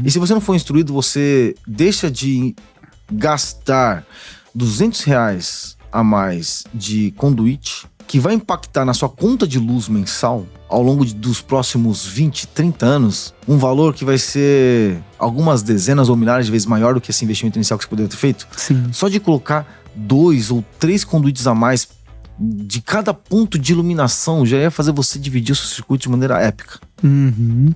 E se você não for instruído, você deixa de gastar R$200 a mais de conduíte, que vai impactar na sua conta de luz mensal ao longo dos próximos 20, 30 anos, um valor que vai ser algumas dezenas ou milhares de vezes maior do que esse investimento inicial que você poderia ter feito. Sim. Só de colocar 2 ou 3 conduítes a mais de cada ponto de iluminação já ia fazer você dividir o seu circuito de maneira épica. Uhum.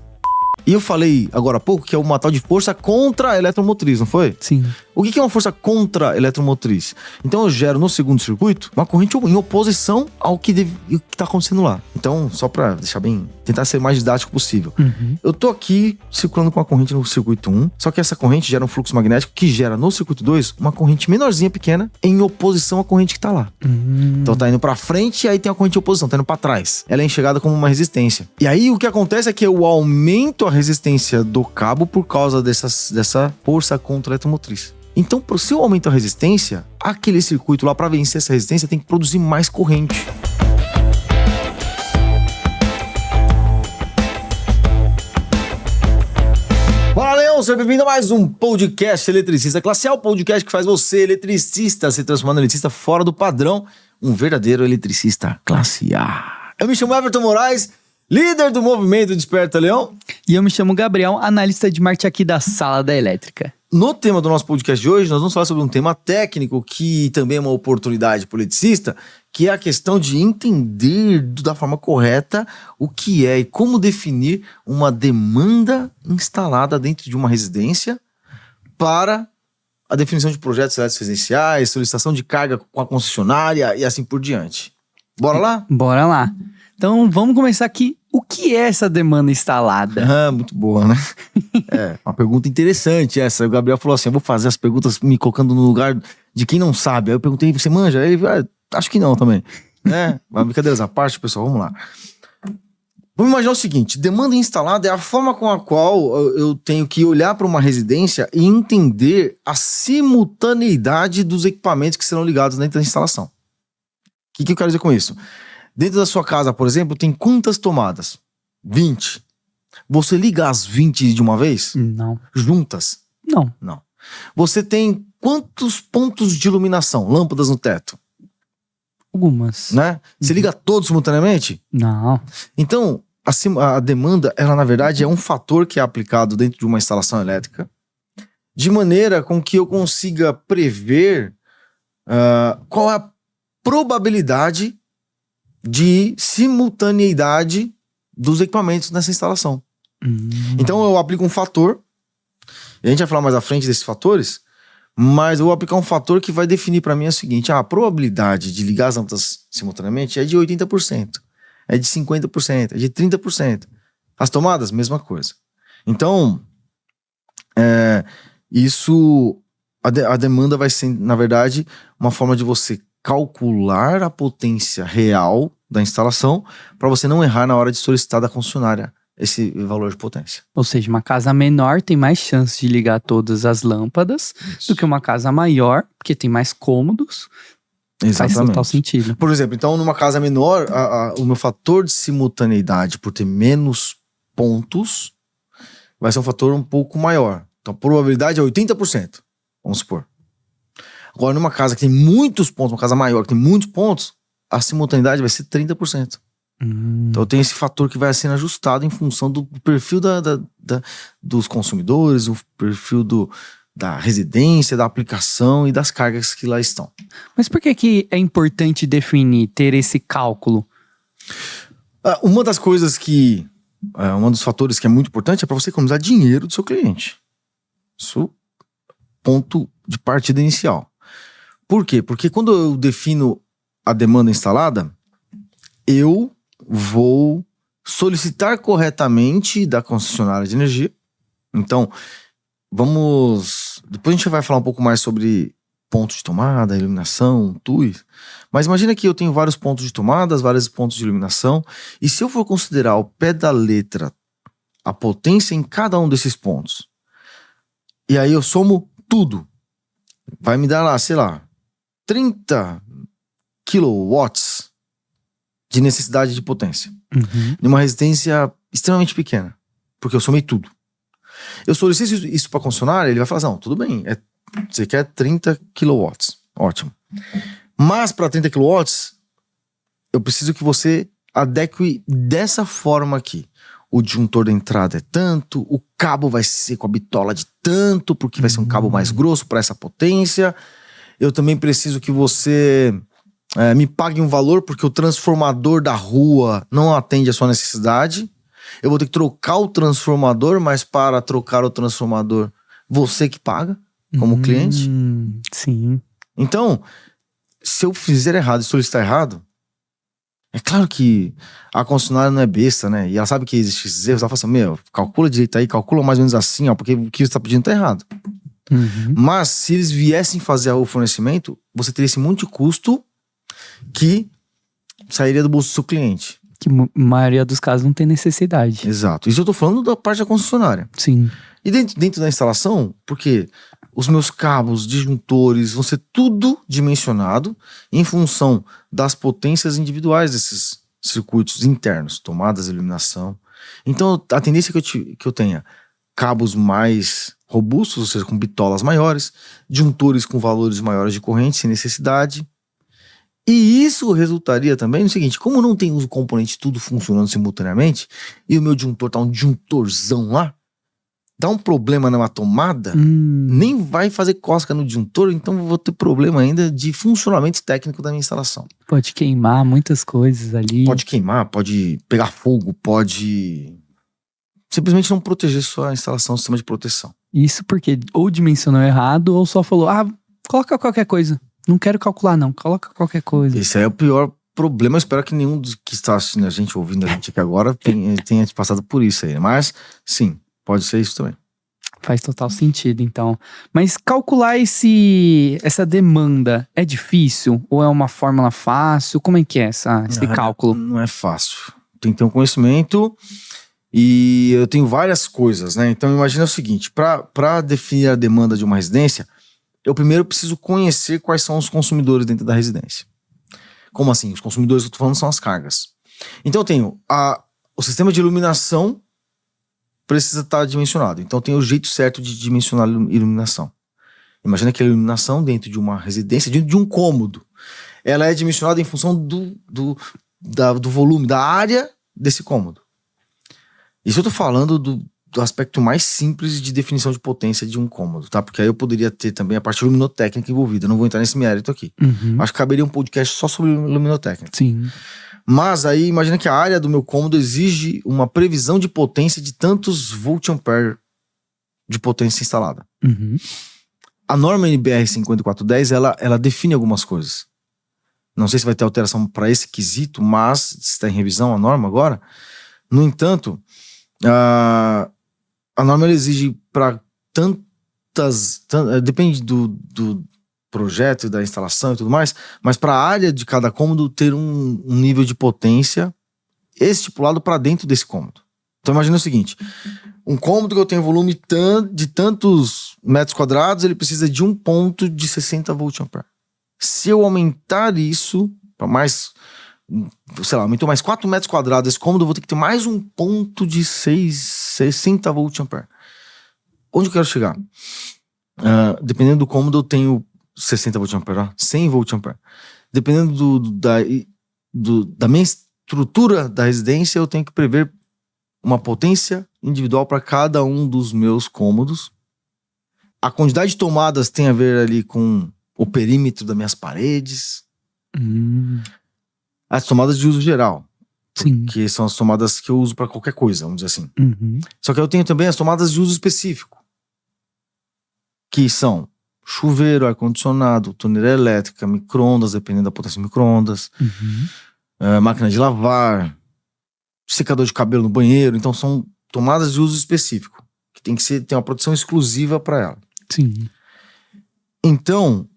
E eu falei agora há pouco que é uma tal de força contra a eletromotriz, não foi? Sim. O que é uma força contra a eletromotriz? Então eu gero no segundo circuito uma corrente em oposição ao que está acontecendo lá. Então, só para deixar bem, tentar ser mais didático possível. Uhum. Eu tô aqui circulando com a corrente no circuito 1, só que essa corrente gera um fluxo magnético que gera no circuito 2 uma corrente menorzinha, pequena, em oposição à corrente que tá lá. Então tá indo pra frente e aí tem a corrente de oposição, tá indo pra trás. Ela é enxergada como uma resistência. E aí o que acontece é que eu aumento a resistência do cabo por causa dessa força contra a eletromotriz. Então, se eu aumento a resistência, aquele circuito lá, para vencer essa resistência, tem que produzir mais corrente. Fala, Leão! Seja bem-vindo a mais um podcast Eletricista Classe A, o podcast que faz você, eletricista, se transformar no eletricista fora do padrão, um verdadeiro eletricista Classe A. Eu me chamo Everton Moraes, líder do movimento Desperta Leão. E eu me chamo Gabriel, analista de marketing aqui da Sala da Elétrica. No tema do nosso podcast de hoje, nós vamos falar sobre um tema técnico que também é uma oportunidade para o eletricista, que é a questão de entender da forma correta o que é e como definir uma demanda instalada dentro de uma residência para a definição de projetos elétricos residenciais, solicitação de carga com a concessionária e assim por diante. Bora lá? Bora lá. Então vamos começar aqui. O que é essa demanda instalada? Ah, muito boa, né? É, uma pergunta interessante essa. O Gabriel falou assim, eu vou fazer as perguntas me colocando no lugar de quem não sabe. Aí eu perguntei, você manja? Aí ele, acho que não também. Né? Mas brincadeiras à parte, pessoal, vamos lá. Vamos imaginar o seguinte, demanda instalada é a forma com a qual eu tenho que olhar para uma residência e entender a simultaneidade dos equipamentos que serão ligados dentro da instalação. O que eu quero dizer com isso? Dentro da sua casa, por exemplo, tem quantas tomadas? 20. Você liga as 20 de uma vez? Não. Juntas? Não. Não. Você tem quantos pontos de iluminação? Lâmpadas no teto? Algumas. Né? Você liga todos simultaneamente? Não. Então, a demanda, ela na verdade é um fator que é aplicado dentro de uma instalação elétrica, de maneira com que eu consiga prever qual é a probabilidade de simultaneidade dos equipamentos nessa instalação. Então eu aplico um fator, e a gente vai falar mais à frente desses fatores, mas eu vou aplicar um fator que vai definir para mim o seguinte, a probabilidade de ligar as lâmpadas simultaneamente é de 80%, é de 50%, é de 30%. As tomadas, mesma coisa. Então, a demanda vai ser, na verdade, uma forma de você calcular a potência real da instalação para você não errar na hora de solicitar da concessionária esse valor de potência. Ou seja, uma casa menor tem mais chance de ligar todas as lâmpadas do que uma casa maior, porque tem mais cômodos. Exatamente. Faz total sentido. Por exemplo, então numa casa menor, o meu fator de simultaneidade por ter menos pontos vai ser um fator um pouco maior. Então a probabilidade é 80%, vamos supor. Agora, numa casa que tem muitos pontos, uma casa maior que tem muitos pontos, a simultaneidade vai ser 30%. Então, eu tenho esse fator que vai sendo ajustado em função do perfil dos consumidores, o perfil da residência, da aplicação e das cargas que lá estão. Mas por que é importante definir, ter esse cálculo? Uma das coisas um dos fatores que é muito importante é para você economizar dinheiro do seu cliente. Isso é ponto de partida inicial. Por quê? Porque quando eu defino a demanda instalada, eu vou solicitar corretamente da concessionária de energia. Então, depois a gente vai falar um pouco mais sobre pontos de tomada, iluminação, TUI. Mas imagina que eu tenho vários pontos de tomadas, vários pontos de iluminação. E se eu for considerar ao pé da letra a potência em cada um desses pontos, e aí eu somo tudo, vai me dar lá, sei lá, 30 kilowatts de necessidade de potência. Numa resistência extremamente pequena, porque eu somei tudo. Eu solicito isso para a concessionária, ele vai falar assim, não, tudo bem, você quer 30 kW, ótimo. Mas para 30 kW, eu preciso que você adeque dessa forma aqui. O disjuntor da entrada é tanto, o cabo vai ser com a bitola de tanto, porque vai ser um cabo mais grosso para essa potência. Eu também preciso que você me pague um valor, porque o transformador da rua não atende a sua necessidade. Eu vou ter que trocar o transformador, mas para trocar o transformador, você que paga, como cliente. Sim. Então, se eu fizer errado e solicitar errado, é claro que a concessionária não é besta, né? E ela sabe que existem esses erros. Ela fala assim, calcula direito aí, calcula mais ou menos assim, ó, porque o que você tá pedindo tá errado. Mas se eles viessem fazer o fornecimento, você teria esse monte de custo que sairia do bolso do seu cliente. Que a maioria dos casos não tem necessidade. Exato. Isso eu tô falando da parte da concessionária. Sim. E dentro da instalação, porque os meus cabos, disjuntores, vão ser tudo dimensionado em função das potências individuais desses circuitos internos, tomadas, iluminação. Então, a tendência que eu tenha cabos mais robustos, ou seja, com bitolas maiores, disjuntores com valores maiores de corrente, sem necessidade. E isso resultaria também no seguinte, como não tem os componentes tudo funcionando simultaneamente, e o meu disjuntor tá um disjuntorzão lá, dá um problema numa tomada, nem vai fazer cócega no disjuntor, então eu vou ter problema ainda de funcionamento técnico da minha instalação. Pode queimar muitas coisas ali. Pode queimar, pode pegar fogo, pode simplesmente não proteger sua instalação, sistema de proteção. Isso porque ou dimensionou errado ou só falou, coloca qualquer coisa. Não quero calcular não, coloca qualquer coisa. Esse aí é o pior problema. Eu espero que nenhum dos que está assistindo a gente, ouvindo a gente aqui agora, tenha passado por isso aí. Mas, sim, pode ser isso também. Faz total sentido, então. Mas calcular essa demanda é difícil? Ou é uma fórmula fácil? Como é que é esse cálculo? Não é fácil. Tem que ter um conhecimento e eu tenho várias coisas, né? Então imagina o seguinte, para definir a demanda de uma residência, eu primeiro preciso conhecer quais são os consumidores dentro da residência. Como assim? Os consumidores que eu tô falando são as cargas. Então eu tenho o sistema de iluminação precisa estar dimensionado. Então tem o jeito certo de dimensionar a iluminação. Imagina que a iluminação dentro de uma residência, dentro de um cômodo, ela é dimensionada em função do volume, da área desse cômodo. Isso eu tô falando do aspecto mais simples de definição de potência de um cômodo, tá? Porque aí eu poderia ter também a parte luminotécnica envolvida. Eu não vou entrar nesse mérito aqui. Acho que caberia um podcast só sobre luminotécnica. Sim. Mas aí, imagina que a área do meu cômodo exige uma previsão de potência de tantos volt-ampere de potência instalada. A norma NBR 5410, ela define algumas coisas. Não sei se vai ter alteração para esse quesito, mas está em revisão a norma agora. No entanto, a norma ela exige para depende do projeto, da instalação e tudo mais, mas para a área de cada cômodo ter um nível de potência estipulado para dentro desse cômodo. Então imagina o seguinte, um cômodo que eu tenho volume de tantos metros quadrados, ele precisa de um ponto de 60 volt-ampere. Se eu aumentar isso para mais, sei lá, aumentou mais 4 metros quadrados esse cômodo, eu vou ter que ter mais um ponto de 60 volt-ampere. Onde eu quero chegar? Dependendo do cômodo, eu tenho 60 volt-ampere, 100 volt-ampere. Dependendo da minha estrutura da residência, eu tenho que prever uma potência individual para cada um dos meus cômodos. A quantidade de tomadas tem a ver ali com o perímetro das minhas paredes. As tomadas de uso geral. Sim. Que são as tomadas que eu uso para qualquer coisa, vamos dizer assim. Só que eu tenho também as tomadas de uso específico. Que são chuveiro, ar-condicionado, torneira elétrica, micro-ondas, dependendo da potência do micro-ondas, máquina de lavar, secador de cabelo no banheiro. Então são tomadas de uso específico, que tem uma produção exclusiva para ela. Sim. Então,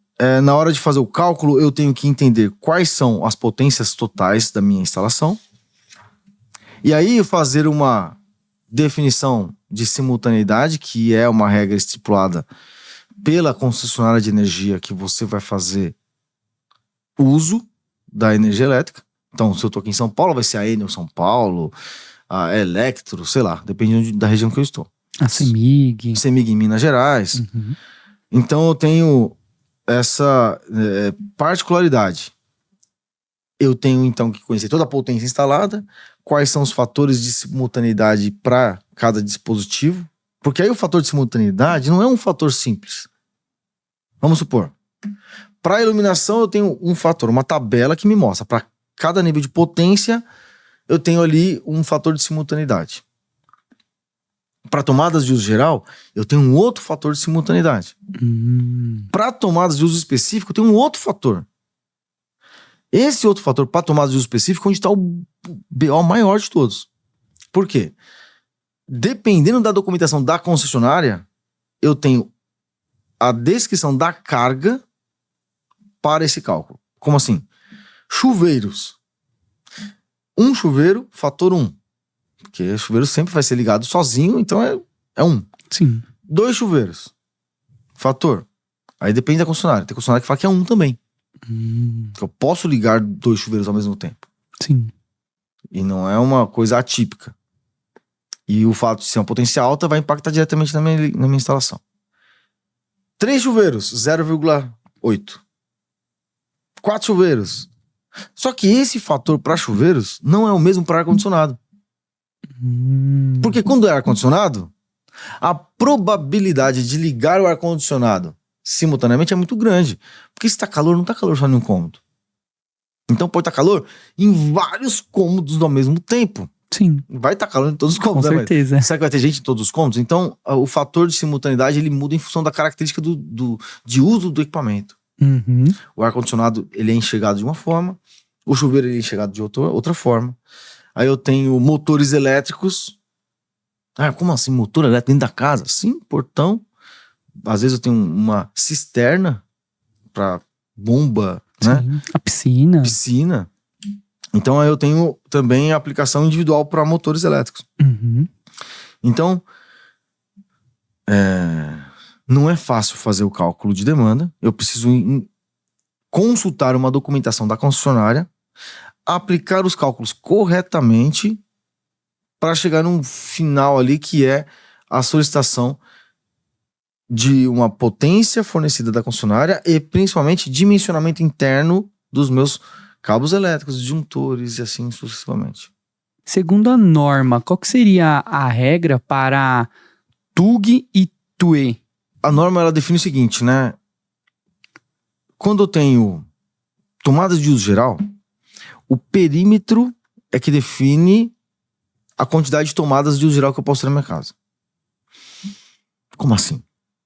na hora de fazer o cálculo, eu tenho que entender quais são as potências totais da minha instalação, e aí fazer uma definição de simultaneidade, que é uma regra estipulada pela concessionária de energia que você vai fazer uso da energia elétrica. Então, se eu tô aqui em São Paulo, vai ser a Enel São Paulo, a Electro, sei lá, dependendo da região que eu estou. A CEMIG. CEMIG em Minas Gerais. Uhum. Então eu tenho essa particularidade. Eu tenho então que conhecer toda a potência instalada, quais são os fatores de simultaneidade para cada dispositivo, porque aí o fator de simultaneidade não é um fator simples. Vamos supor, para iluminação eu tenho um fator, uma tabela que me mostra para cada nível de potência eu tenho ali um fator de simultaneidade. Para tomadas de uso geral, eu tenho um outro fator de simultaneidade. Para tomadas de uso específico, eu tenho um outro fator. Esse outro fator, para tomadas de uso específico, onde está o BO maior de todos. Por quê? Dependendo da documentação da concessionária, eu tenho a descrição da carga para esse cálculo. Como assim? Chuveiros. Um chuveiro, fator 1. Porque o chuveiro sempre vai ser ligado sozinho, então é 1. Sim. 2 chuveiros. Fator. Aí depende da concessionária. Tem concessionária que fala que é 1 também. Eu posso ligar 2 chuveiros ao mesmo tempo. Sim. E não é uma coisa atípica. E o fato de ser uma potência alta vai impactar diretamente na minha instalação. 3 chuveiros, 0,8. 4 chuveiros. Só que esse fator para chuveiros não é o mesmo para ar-condicionado. Porque quando é ar-condicionado, a probabilidade de ligar o ar-condicionado simultaneamente é muito grande. Porque se tá calor, não tá calor só em um cômodo. Então pode estar calor em vários cômodos ao mesmo tempo. Sim. Vai estar calor em todos os cômodos. Com certeza. Será que vai ter gente em todos os cômodos? Então o fator de simultaneidade ele muda em função da característica de uso do equipamento. Uhum. O ar-condicionado ele é enxergado de uma forma, o chuveiro ele é enxergado de outra forma. Aí eu tenho motores elétricos. Ah, como assim? Motor elétrico dentro da casa? Sim, portão. Às vezes eu tenho uma cisterna para bomba, né? Sim. A piscina. Piscina. Então aí eu tenho também a aplicação individual para motores elétricos. Uhum. Então, não é fácil fazer o cálculo de demanda. Eu preciso consultar uma documentação da concessionária, aplicar os cálculos corretamente para chegar num final ali que é a solicitação de uma potência fornecida da concessionária e principalmente dimensionamento interno dos meus cabos elétricos, disjuntores e assim sucessivamente. Segundo a norma, qual que seria a regra para TUG e TUE? A norma ela define o seguinte, né? Quando eu tenho tomadas de uso geral, o perímetro é que define a quantidade de tomadas de uso geral que eu posso ter na minha casa. Como assim?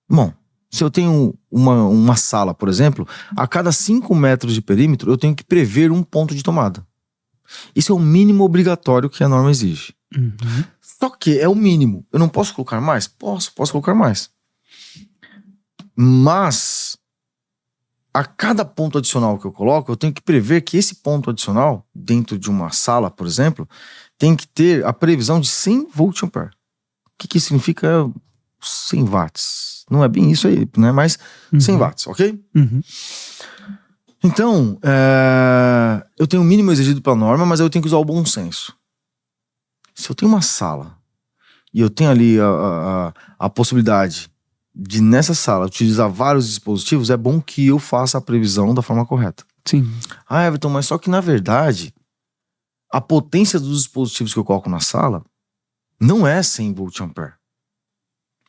Bom, se eu tenho uma sala, por exemplo, a cada 5 metros de perímetro eu tenho que prever um ponto de tomada. Isso é o mínimo obrigatório que a norma exige. Uhum. Só que é o mínimo. Eu não posso colocar mais? Posso colocar mais. Mas a cada ponto adicional que eu coloco, eu tenho que prever que esse ponto adicional, dentro de uma sala, por exemplo, tem que ter a previsão de 100 VA. O que isso significa? 100 watts. Não é bem isso aí, né? Mas 100 watts, ok? Uhum. Então, eu tenho o mínimo exigido pela norma, mas eu tenho que usar o bom senso. Se eu tenho uma sala e eu tenho ali a possibilidade de, nessa sala, utilizar vários dispositivos, é bom que eu faça a previsão da forma correta. Sim. Ah, Everton, mas só que na verdade, a potência dos dispositivos que eu coloco na sala não é 100 VA.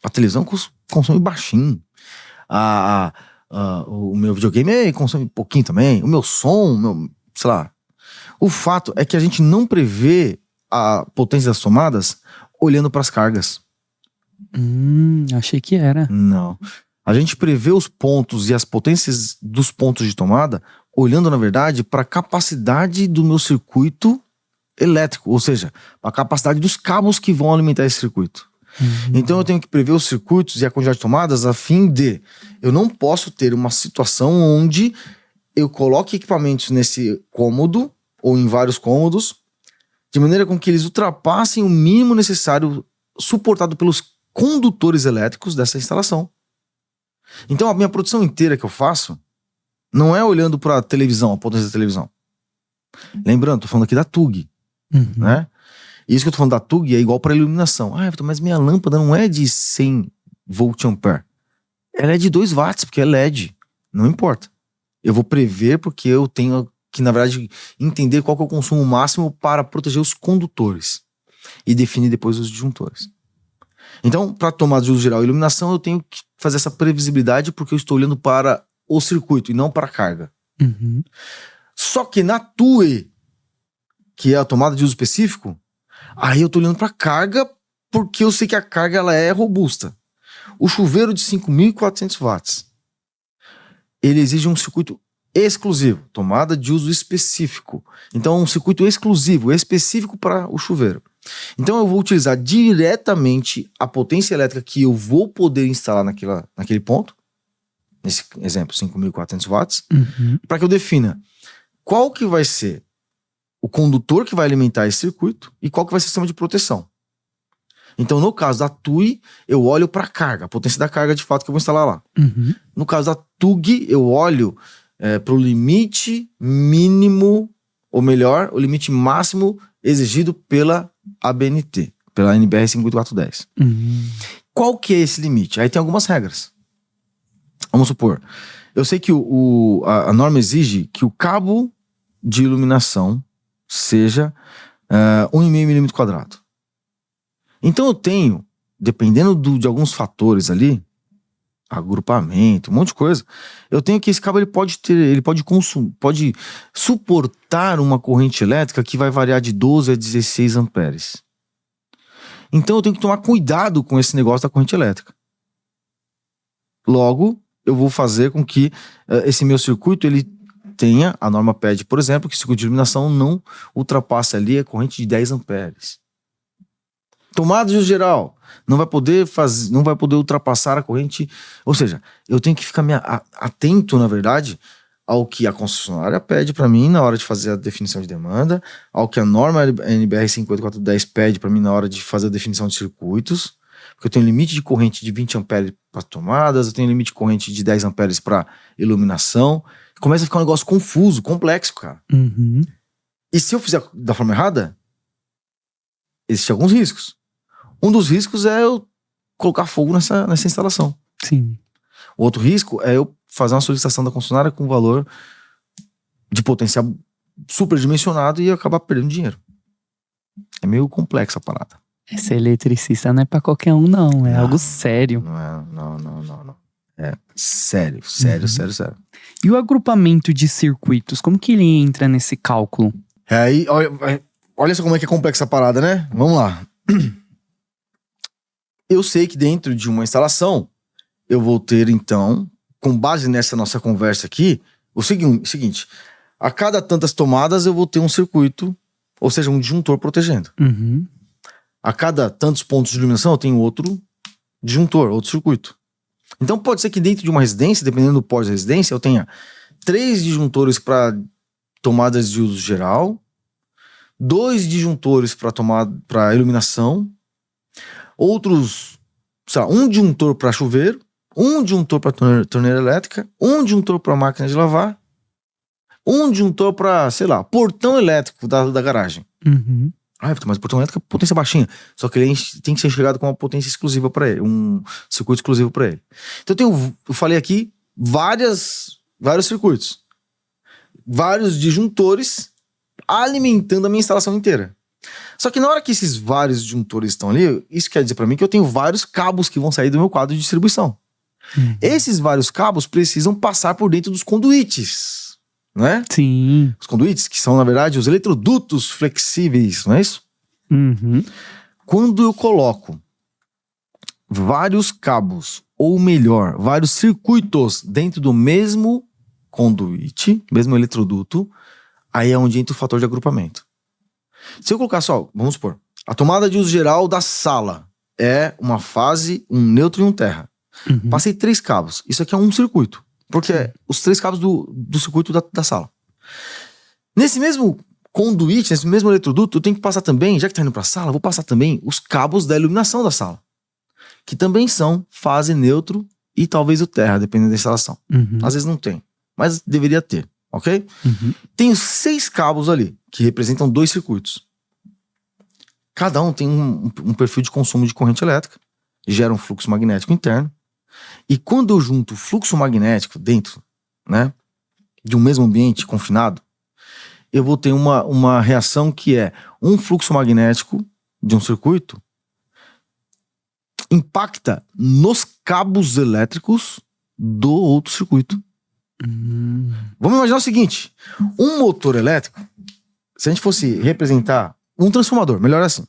A televisão consome baixinho. O meu videogame consome pouquinho também. O meu som, sei lá. O fato é que a gente não prevê a potência das tomadas olhando para as cargas. Achei que era. Não. A gente prevê os pontos e as potências dos pontos de tomada olhando, na verdade, para a capacidade do meu circuito elétrico. Ou seja, a capacidade dos cabos que vão alimentar esse circuito. Então eu tenho que prever os circuitos e a quantidade de tomadas a fim de... Eu não posso ter uma situação onde eu coloque equipamentos nesse cômodo ou em vários cômodos de maneira com que eles ultrapassem o mínimo necessário suportado pelos condutores elétricos dessa instalação. Então a minha produção inteira que eu faço não é olhando para a televisão, a potência da televisão. Lembrando, tô falando aqui da TUG, né? Isso que eu tô falando da TUG é igual para iluminação. Ah, mas minha lâmpada não é de 100 volt-ampere. Ela é de 2 watts, porque é LED. Não importa. Eu vou prever porque eu tenho que, na verdade, entender qual que é o consumo máximo para proteger os condutores. E definir depois os disjuntores. Então, para tomada de uso geral e iluminação, eu tenho que fazer essa previsibilidade porque eu estou olhando para o circuito e não para a carga. Uhum. Só que na TUE, que é a tomada de uso específico, aí eu estou olhando para a carga porque eu sei que a carga ela é robusta. O chuveiro de 5.400 watts, ele exige um circuito exclusivo, tomada de uso específico. Então, um circuito exclusivo, específico para o chuveiro. Então, eu vou utilizar diretamente a potência elétrica que eu vou poder instalar naquele ponto, nesse exemplo, 5.400 watts, para que eu defina qual que vai ser o condutor que vai alimentar esse circuito e qual que vai ser o sistema de proteção. Então, no caso da TUI, eu olho para a carga, a potência da carga de fato que eu vou instalar lá. No caso da TUG, eu olho para o limite mínimo, ou melhor, o limite máximo exigido pela ABNT, pela NBR 5410. Qual que é esse limite? Aí tem algumas regras. Vamos supor, eu sei que a norma exige que o cabo de iluminação seja 1,5 milímetro quadrado. Então eu tenho, dependendo de alguns fatores ali, agrupamento, um monte de coisa, eu tenho que esse cabo ele pode suportar uma corrente elétrica que vai variar de 12 a 16 amperes. Então eu tenho que tomar cuidado com esse negócio da corrente elétrica. Logo, eu vou fazer com que esse meu circuito ele tenha, a norma pede, por exemplo, que o circuito de iluminação não ultrapasse ali a corrente de 10 amperes. Tomada de uso geral, não vai poder ultrapassar a corrente, ou seja, eu tenho que ficar atento, na verdade, ao que a concessionária pede para mim na hora de fazer a definição de demanda, ao que a norma NBR 5410 pede para mim na hora de fazer a definição de circuitos, porque eu tenho limite de corrente de 20 amperes para tomadas, eu tenho limite de corrente de 10 amperes para iluminação. Começa a ficar um negócio confuso, complexo, cara. E se eu fizer da forma errada, existem alguns riscos. Um dos riscos é eu colocar fogo nessa instalação. Sim. O outro risco é eu fazer uma solicitação da concessionária com valor de potencial superdimensionado e acabar perdendo dinheiro. É meio complexo a parada. Ser eletricista não é pra qualquer um, não. É algo sério. Não. É sério. E o agrupamento de circuitos, como que ele entra nesse cálculo? Aí, olha só como é que é complexa a parada, né? Vamos lá. Eu sei que dentro de uma instalação, eu vou ter, então, com base nessa nossa conversa aqui, o seguinte, a cada tantas tomadas eu vou ter um circuito, ou seja, um disjuntor protegendo. A cada tantos pontos de iluminação eu tenho outro disjuntor, outro circuito. Então pode ser que dentro de uma residência, dependendo do porte da residência, eu tenha 3 disjuntores para tomadas de uso geral, 2 disjuntores para iluminação, outros, sei lá, um disjuntor para chuveiro, um disjuntor para torneira elétrica, um disjuntor para máquina de lavar, um disjuntor para, sei lá, portão elétrico da garagem. Mas o portão elétrico é potência baixinha, só que ele tem que ser enxergado com uma potência exclusiva para ele, um circuito exclusivo para ele. Então eu falei aqui vários circuitos, vários disjuntores alimentando a minha instalação inteira. Só que na hora que esses vários disjuntores estão ali, isso quer dizer para mim que eu tenho vários cabos que vão sair do meu quadro de distribuição. Esses vários cabos precisam passar por dentro dos conduítes, né? Sim. Os conduítes, que são, na verdade, os eletrodutos flexíveis, não é isso? Quando eu coloco vários cabos, ou melhor, vários circuitos dentro do mesmo conduíte, mesmo eletroduto, aí é onde entra o fator de agrupamento. Se eu colocar só, vamos supor, a tomada de uso geral da sala é uma fase, um neutro e um terra. Passei 3 cabos. Isso aqui é um circuito. Porque é os 3 cabos do circuito da sala. Nesse mesmo conduíte, nesse mesmo eletroduto, eu tenho que passar também, já que está indo para a sala, vou passar também os cabos da iluminação da sala. Que também são fase, neutro e talvez o terra, dependendo da instalação. Às vezes não tem, mas deveria ter, ok? Tenho 6 cabos ali, que representam 2 circuitos. Cada um tem um perfil de consumo de corrente elétrica, gera um fluxo magnético interno. E quando eu junto o fluxo magnético dentro, né, de um mesmo ambiente confinado, eu vou ter uma reação que é um fluxo magnético de um circuito impacta nos cabos elétricos do outro circuito. Vamos imaginar o seguinte, um motor elétrico, se a gente fosse representar um transformador, melhor assim.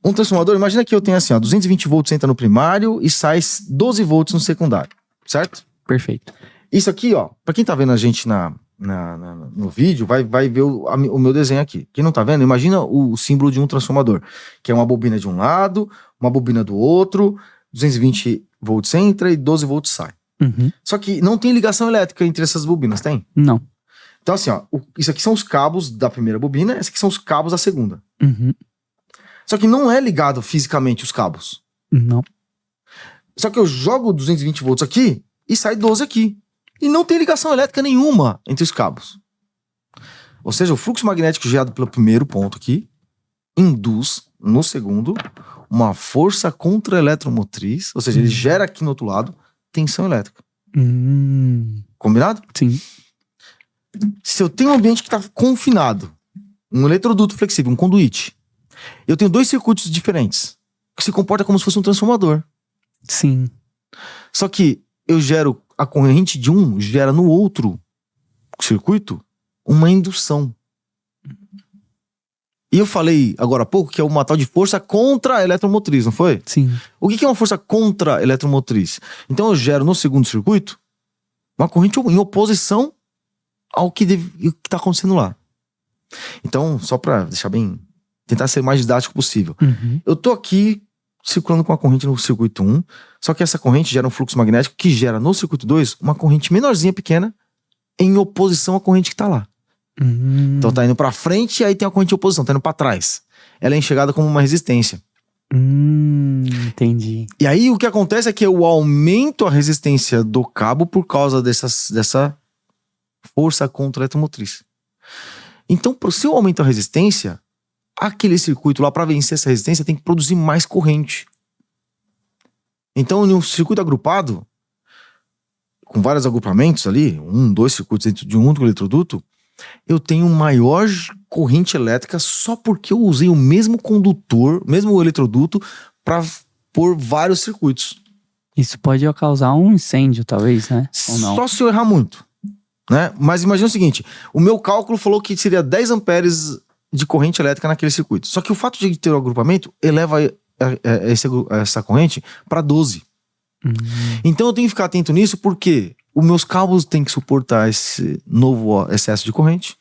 Um transformador, imagina que eu tenho assim, ó, 220 volts entra no primário e sai 12 volts no secundário, certo? Perfeito. Isso aqui, ó, pra quem tá vendo a gente no vídeo, vai ver o meu desenho aqui. Quem não tá vendo, imagina o símbolo de um transformador, que é uma bobina de um lado, uma bobina do outro, 220 volts entra e 12 volts sai. Só que não tem ligação elétrica entre essas bobinas, tem? Não. Então assim, ó, isso aqui são os cabos da primeira bobina, esses aqui são os cabos da segunda. Só que não é ligado fisicamente os cabos. Não. Só que eu jogo 220 volts aqui e sai 12 aqui. E não tem ligação elétrica nenhuma entre os cabos. Ou seja, o fluxo magnético gerado pelo primeiro ponto aqui induz, no segundo, uma força contra-eletromotriz. Ou seja, ele gera aqui no outro lado tensão elétrica. Combinado? Sim. Se eu tenho um ambiente que está confinado, um eletroduto flexível, um conduíte, eu tenho dois circuitos diferentes, que se comporta como se fosse um transformador. Sim. Só que eu gero, a corrente de um gera no outro circuito uma indução. E eu falei agora há pouco que é uma tal de força contra-eletromotriz, não foi? Sim. O que é uma força contra-eletromotriz? Então eu gero no segundo circuito uma corrente em oposição ao que está acontecendo lá. Então, só para deixar bem... tentar ser mais didático possível. Eu tô aqui circulando com a corrente no circuito 1, só que essa corrente gera um fluxo magnético que gera no circuito 2 uma corrente menorzinha, pequena, em oposição à corrente que tá lá. Então tá indo pra frente e aí tem a corrente de oposição, tá indo pra trás. Ela é enxergada como uma resistência. Entendi. E aí o que acontece é que eu aumento a resistência do cabo por causa dessa força contra-eletromotriz. Então, se eu aumento a resistência, aquele circuito lá, para vencer essa resistência, tem que produzir mais corrente. Então, em um circuito agrupado, com vários agrupamentos ali, 2 circuitos dentro de um único eletroduto, eu tenho maior corrente elétrica só porque eu usei o mesmo condutor, mesmo eletroduto, para pôr vários circuitos. Isso pode causar um incêndio, talvez, né? Ou não? Só se eu errar muito, né? Mas imagina o seguinte, o meu cálculo falou que seria 10 amperes de corrente elétrica naquele circuito. Só que o fato de ter o agrupamento eleva essa corrente para 12. Então eu tenho que ficar atento nisso porque os meus cabos têm que suportar esse novo excesso de corrente.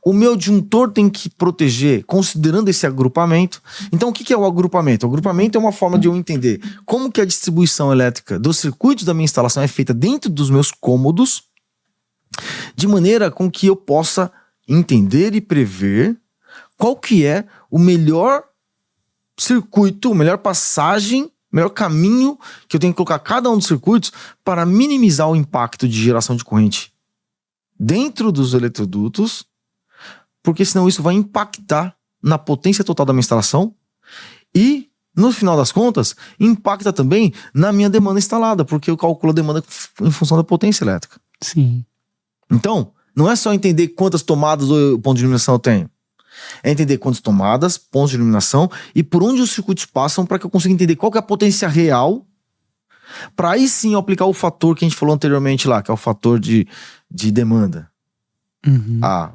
O meu disjuntor tem que proteger considerando esse agrupamento. Então o que é o agrupamento? O agrupamento é uma forma de eu entender como que a distribuição elétrica dos circuitos da minha instalação é feita dentro dos meus cômodos, de maneira com que eu possa entender e prever qual que é o melhor circuito, a melhor passagem, o melhor caminho que eu tenho que colocar cada um dos circuitos para minimizar o impacto de geração de corrente dentro dos eletrodutos, porque senão isso vai impactar na potência total da minha instalação e, no final das contas, impacta também na minha demanda instalada, porque eu calculo a demanda em função da potência elétrica. Sim. Então, não é só entender quantas tomadas ou ponto de iluminação eu tenho. É entender quantas tomadas, pontos de iluminação e por onde os circuitos passam para que eu consiga entender qual que é a potência real para aí sim eu aplicar o fator que a gente falou anteriormente lá, que é o fator de demanda. A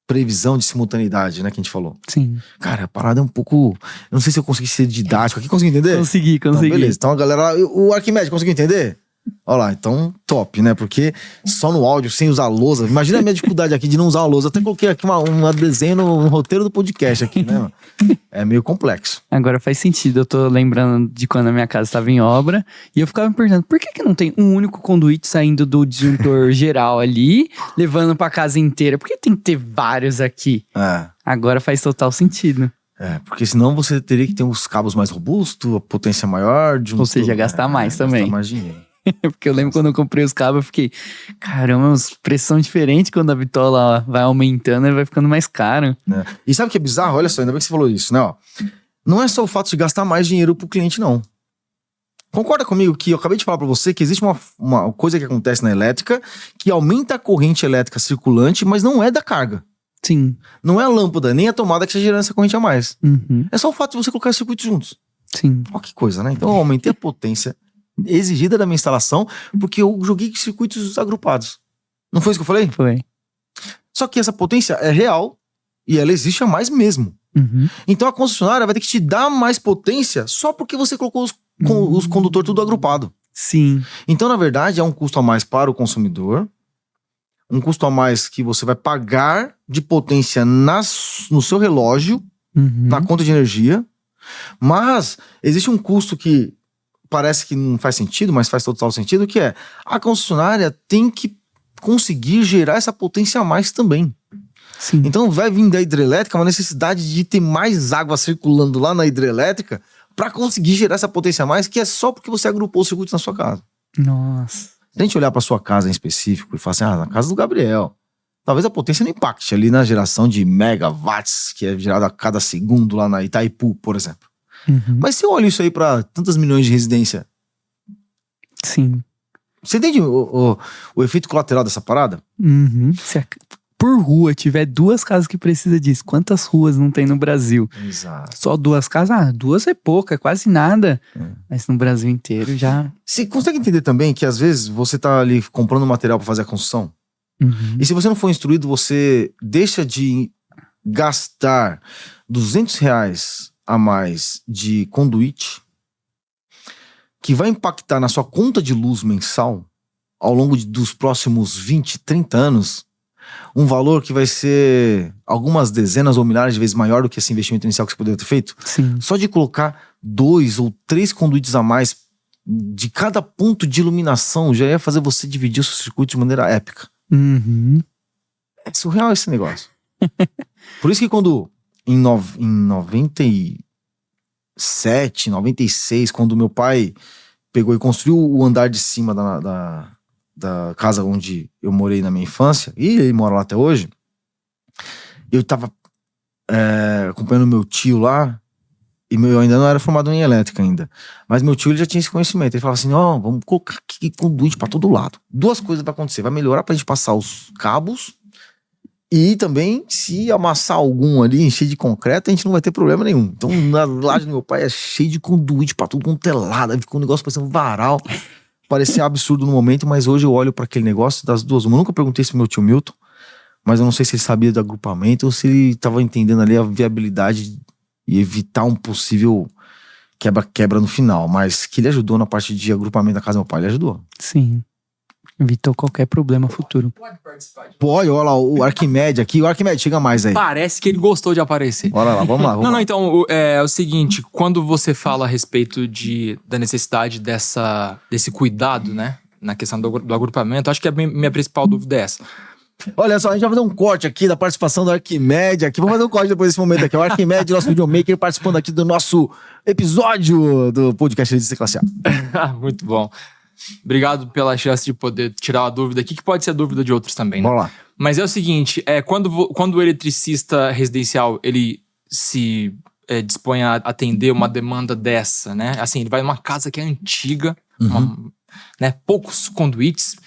previsão de simultaneidade, né, que a gente falou. Sim. Cara, a parada é um pouco... Eu não sei se eu consegui ser didático aqui. Consegui entender? Consegui. Então, beleza. Então a galera... O Arquimedes, conseguiu entender? Olha lá, então top, né? Porque só no áudio, sem usar lousa. Imagina a minha dificuldade aqui de não usar a lousa. Até coloquei aqui um desenho no roteiro do podcast aqui, né? É meio complexo. Agora faz sentido. Eu tô lembrando de quando a minha casa estava em obra e eu ficava me perguntando por que não tem um único conduíte saindo do disjuntor geral ali, levando pra casa inteira? Por que tem que ter vários aqui? Agora faz total sentido. Porque senão você teria que ter uns cabos mais robustos, a potência maior. Ou seja, gastar mais também. Gastar mais dinheiro. Porque eu lembro quando eu comprei os cabos, eu fiquei, caramba, pressão diferente quando a bitola vai aumentando, ele vai ficando mais caro. E sabe o que é bizarro? Olha só, ainda bem que você falou isso, né? Ó, não é só o fato de gastar mais dinheiro pro cliente, não. Concorda comigo que eu acabei de falar pra você que existe uma coisa que acontece na elétrica que aumenta a corrente elétrica circulante, mas não é da carga. Sim. Não é a lâmpada, nem a tomada que está gerando essa corrente a mais. Uhum. É só o fato de você colocar os circuitos juntos. Sim. Olha que coisa, né? Então eu aumentei a potência exigida da minha instalação porque eu joguei circuitos agrupados. Não foi isso que eu falei? Foi. Só que essa potência é real e ela existe a mais mesmo. Uhum. Então a concessionária vai ter que te dar mais potência só porque você colocou os condutores tudo agrupado. Sim. Então, na verdade, é um custo a mais para o consumidor, um custo a mais que você vai pagar de potência no seu relógio, na conta de energia, mas existe um custo que parece que não faz sentido, mas faz total sentido, que é a concessionária tem que conseguir gerar essa potência a mais também. Sim. Então vai vir da hidrelétrica uma necessidade de ter mais água circulando lá na hidrelétrica para conseguir gerar essa potência a mais, que é só porque você agrupou os circuitos na sua casa. Nossa. Se a gente olhar para sua casa em específico e falar assim, na casa do Gabriel, talvez a potência não impacte ali na geração de megawatts que é gerada a cada segundo lá na Itaipu, por exemplo. Uhum. Mas se eu olho isso aí para tantas milhões de residência, Sim. você entende o efeito colateral dessa parada? Uhum. Se por rua tiver 2 casas que precisa disso, quantas ruas não tem no Brasil? Exato. Só 2 casas? 2 é pouco, é quase nada. Mas no Brasil inteiro já... Você consegue entender também que às vezes você tá ali comprando material para fazer a construção? Uhum. E se você não for instruído, você deixa de gastar R$200 a mais de conduíte, que vai impactar na sua conta de luz mensal ao longo dos próximos 20, 30 anos, um valor que vai ser algumas dezenas ou milhares de vezes maior do que esse investimento inicial que você poderia ter feito. Sim. Só de colocar 2 ou 3 conduítes a mais de cada ponto de iluminação já ia fazer você dividir o seu circuito de maneira épica. Uhum. É surreal esse negócio. Por isso que quando em 97, 96, quando meu pai pegou e construiu o andar de cima da casa onde eu morei na minha infância, e ele mora lá até hoje, eu tava acompanhando meu tio lá, e eu ainda não era formado em elétrica ainda, mas meu tio ele já tinha esse conhecimento. Ele falava assim, vamos colocar aqui conduíte pra todo lado. 2 coisas vai acontecer, vai melhorar pra gente passar os cabos, e também se amassar algum ali, encher de concreto, a gente não vai ter problema nenhum. Então na laje do meu pai é cheio de conduíte pra tudo quanto é lado, aí ficou um negócio parecendo um varal. Parecia absurdo no momento, mas hoje eu olho pra aquele negócio das duas. Eu nunca perguntei isso pro meu tio Milton, mas eu não sei se ele sabia do agrupamento ou se ele tava entendendo ali a viabilidade e evitar um possível quebra-quebra no final. Mas que ele ajudou na parte de agrupamento da casa do meu pai, ele ajudou. Sim. Evitou qualquer problema futuro. Pode participar. Pode, olha lá, o Arquimedes aqui. O Arquimedes, chega mais aí. Parece que ele gostou de aparecer. Olha lá, vamos lá. Não, então, é o seguinte, quando você fala a respeito da necessidade desse cuidado, né, na questão do agrupamento, acho que a minha principal dúvida é essa. Olha só, a gente vai fazer um corte aqui da participação do Arquimedes aqui. Vamos fazer um corte depois desse momento aqui. O Arquimedes, nosso videomaker, participando aqui do nosso episódio do podcast Resistência Classe A. Muito bom. Obrigado pela chance de poder tirar a dúvida aqui, que pode ser a dúvida de outros também, né? Bora lá. Mas é o seguinte, quando o eletricista residencial, ele se dispõe a atender uma demanda dessa, né? Assim, ele vai numa casa que é antiga, poucos conduítes.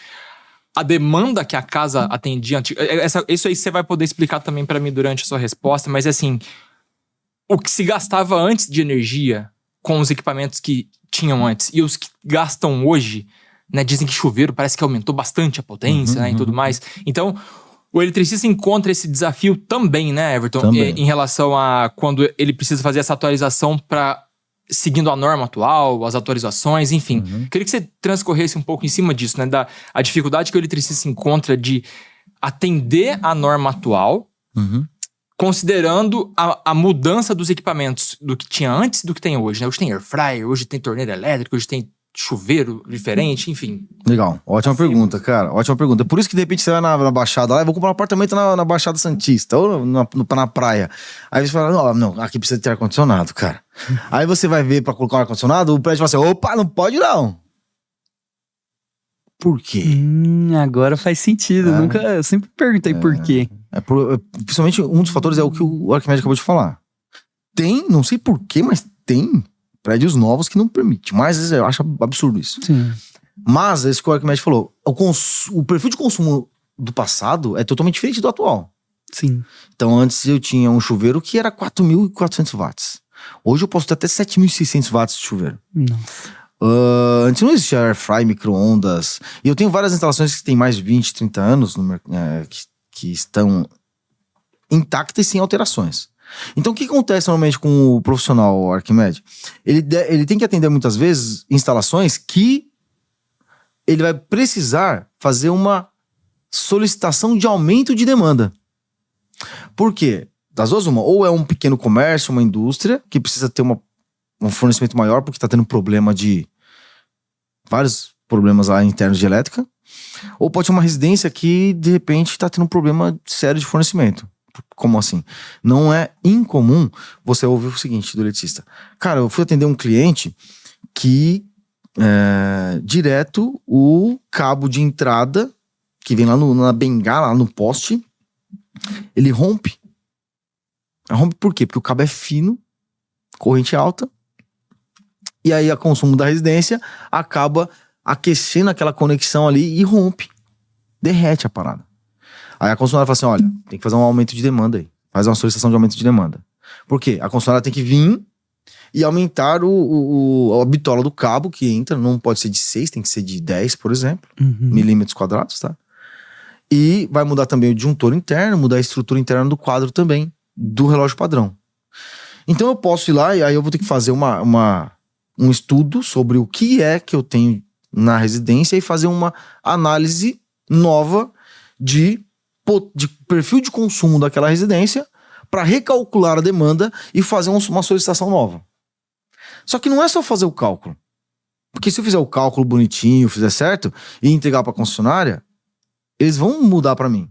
A demanda que a casa atendia antiga, isso aí você vai poder explicar também para mim durante a sua resposta, mas assim, o que se gastava antes de energia com os equipamentos que tinham antes e os que gastam hoje, né? Dizem que chuveiro parece que aumentou bastante a potência, né? E tudo mais. Então, o eletricista encontra esse desafio também, né, Everton? Em relação a quando ele precisa fazer essa atualização seguindo a norma atual, as atualizações, enfim. Queria que você transcorresse um pouco em cima disso, né? A dificuldade que o eletricista encontra de atender a norma atual, considerando a mudança dos equipamentos do que tinha antes e do que tem hoje, né? Hoje tem air fryer, hoje tem torneira elétrica, hoje tem chuveiro diferente, enfim. Legal, ótima pergunta, cara, ótima pergunta. Por isso que de repente você vai na Baixada lá, eu vou comprar um apartamento na Baixada Santista, ou na praia. Aí você fala, não, aqui precisa ter ar-condicionado, cara. Aí você vai ver pra colocar um ar-condicionado, o prédio fala assim, opa, não pode não. Por quê? Agora faz sentido. Eu sempre perguntei por quê. Principalmente um dos fatores é o que o Arquimedes acabou de falar. Tem, não sei por quê, mas tem prédios novos que não permite. Mas eu acho absurdo isso. Sim. Mas, é isso que o Arquimedes falou, o perfil de consumo do passado é totalmente diferente do atual. Sim. Então antes eu tinha um chuveiro que era 4.400 watts. Hoje eu posso ter até 7.600 watts de chuveiro. Nossa. Antes não existia air fry, micro-ondas. E eu tenho várias instalações que têm mais de 20, 30 anos que estão intactas e sem alterações. Então o que acontece normalmente com o profissional Arquimedes? Ele tem que atender muitas vezes instalações que ele vai precisar fazer uma solicitação de aumento de demanda. Por quê? Das duas uma, ou é um pequeno comércio, uma indústria que precisa ter um fornecimento maior porque está tendo vários problemas lá internos de elétrica, ou pode ser uma residência que de repente está tendo um problema sério de fornecimento. Como assim? Não é incomum você ouvir o seguinte do eletricista: cara, eu fui atender um cliente que direto o cabo de entrada que vem lá na bengala, lá no poste, ele rompe. Rompe por quê? Porque o cabo é fino, corrente alta, e aí o consumo da residência acaba aquecendo aquela conexão ali e rompe. Derrete a parada. Aí a concessionária fala assim: olha, tem que fazer um aumento de demanda aí. Faz uma solicitação de aumento de demanda. Por quê? A concessionária tem que vir e aumentar a bitola do cabo que entra. Não pode ser de 6, tem que ser de 10, por exemplo. Milímetros quadrados, tá? E vai mudar também o disjuntor interno, mudar a estrutura interna do quadro também, do relógio padrão. Então eu posso ir lá e aí eu vou ter que fazer um estudo sobre o que é que eu tenho na residência e fazer uma análise nova de perfil de consumo daquela residência para recalcular a demanda e fazer uma solicitação nova. Só que não é só fazer o cálculo. Porque se eu fizer o cálculo bonitinho, fizer certo e entregar para a concessionária, eles vão mudar para mim.